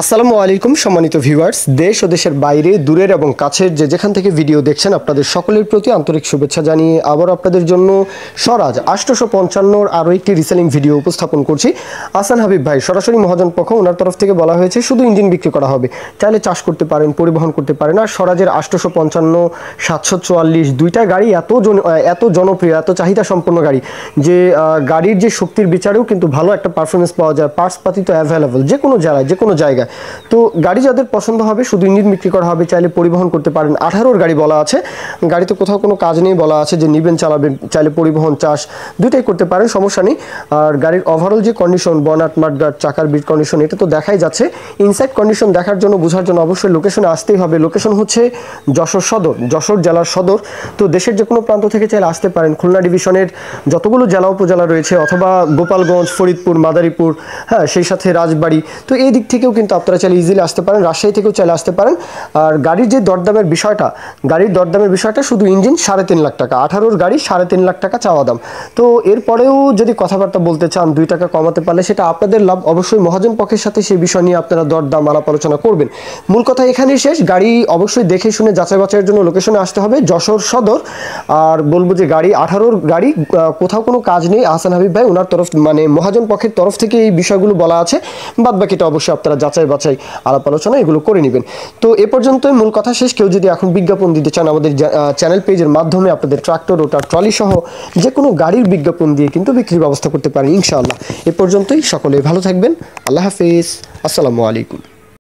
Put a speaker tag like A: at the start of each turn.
A: আসসালামু আলাইকুম সম্মানিত ভিউয়ার্স, দেশ ও দেশের বাইরে দূরের এবং কাছের যেখান থেকে ভিডিও দেখছেন আপনাদের সকলের প্রতি আন্তরিক শুভেচ্ছা জানিয়ে আবার আপনাদের জন্য স্বরাজ 855 আরও একটি রিসেলিং ভিডিও উপস্থাপন করছি। আহসান হাবিব ভাই সরাসরি মহাজন পক্ষ, ওনার তরফ থেকে বলা হয়েছে শুধু ইঞ্জিন বিক্রি করা হবে, চাইলে চাষ করতে পারেন, পরিবহন করতে পারেন। আর স্বরাজের 855 744 দুইটা গাড়ি এত জনপ্রিয়, এত চাহিদা সম্পন্ন গাড়ি যে গাড়ির যে শক্তির বিচারেও কিন্তু ভালো একটা পারফরমেন্স পাওয়া যায়। পার্টস পাতি তো অ্যাভেলেবল যে কোনো জেলায় যে কোনো জায়গায়। তো গাড়ি যাদের পছন্দ হবে শুধু ইঞ্জিন বিক্রি করা হবে, চাইলে পরিবহন করতে পারেন। 18 গাড়ি বলা আছে, গাড়িতে কোথাও কোনো কাজ নেই বলা আছে যে নিবেন চালাবেন, চাইলে পরিবহন চাষ দুইটাই করতে পারেন, সমস্যা নেই। আর গাড়ির ওভারঅল যে কন্ডিশন, বনাট মাঠগার্ড চাকার বিট কন্ডিশন এটা তো দেখাই যাচ্ছে। ইনসাইড কন্ডিশন দেখার জন্য বোঝার জন্য অবশ্যই লোকেশনে আসতেই হবে। লোকেশন হচ্ছে যশোর সদর, যশোর জেলার সদর। তো দেশের যে কোনো প্রান্ত থেকে চাইলে আসতে পারেন। খুলনা ডিভিশনের যতগুলো জেলা উপজেলা রয়েছে অথবা গোপালগঞ্জ, ফরিদপুর, মাদারীপুর, হ্যাঁ সেই সাথে রাজবাড়ী, তো এই দিক থেকেও কিন্তু আপনারা চাইলে ইজিলি আসতে পারেন। রাজশাহী থেকেও চাইলে আসতে পারেন। আর গাড়ির যে দরদামের বিষয়টা শুধু ইঞ্জিন 3.5 লাখ টাকা, 18 গাড়ি 3.5 লাখ টাকা চাওয়া দাম। তো এরপরেও যদি কথাবার্তা বলতে চান, 2 টাকা কমাতে পারলে সেটা আপনাদের লাভ। অবশ্যই মহাজন পক্ষের সাথে সেই বিষয় নিয়ে আপনারা দরদাম আলাপ আলোচনা করবেন। মূল কথা এখানেই শেষ। গাড়ি অবশ্যই দেখে শুনে যাচাই বাছাইয়ের জন্য লোকেশনে আসতে হবে, যশোর সদর। আর বলবো যে গাড়ি 18 গাড়ি, কোথাও কোনো কাজ নেই। আহসান হাবিব ভাই ওনার তরফ মানে মহাজন পক্ষের তরফ থেকে এই বিষয়গুলো বলা আছে, বাদ বাকিটা অবশ্যই আপনারা যাচাই বাছাই আলাপ আলোচনা এগুলো করে নেবেন। তো এ পর্যন্তই মূল কথা শেষ। কেউ যদি এখন বিজ্ঞাপন দিতে চান আমাদের চ্যানেল পেজের মাধ্যমে আপনাদের ট্রাক্টর, রোটার, ট্রলি সহ যে কোনো গাড়ির বিজ্ঞাপন দিয়ে কিন্তু বিক্রির ব্যবস্থা করতে পারেন ইনশাআল্লাহ। এ পর্যন্তই, সকলে ভালো থাকবেন। আল্লাহ হাফেজ, আসসালামু আলাইকুম।